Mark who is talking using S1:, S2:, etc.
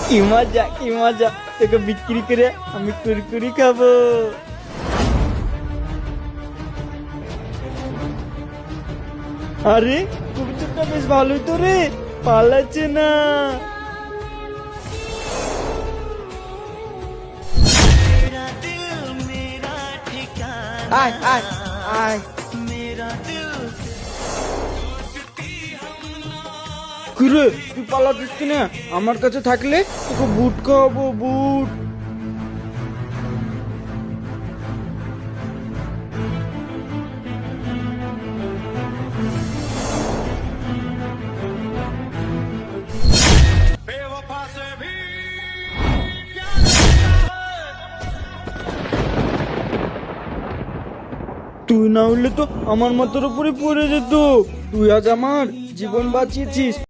S1: কি মজা কি মজা, তোকে বিক্রি করে আমি কুরকুরি খাবো। আরে কবুতরটা বেশ ভালোই তো রে, পালাচ্ছে না। আয় আয় আয়। কিরে তুই পালাচ্ছিস কিনা? আমার কাছে থাকলে তোকে বুট খাওয়াবো, বুট। তুই না হলে তো আমার মাথার উপরে পড়ে যেত। তুই আজ আমার জীবন বাঁচিয়েছিস।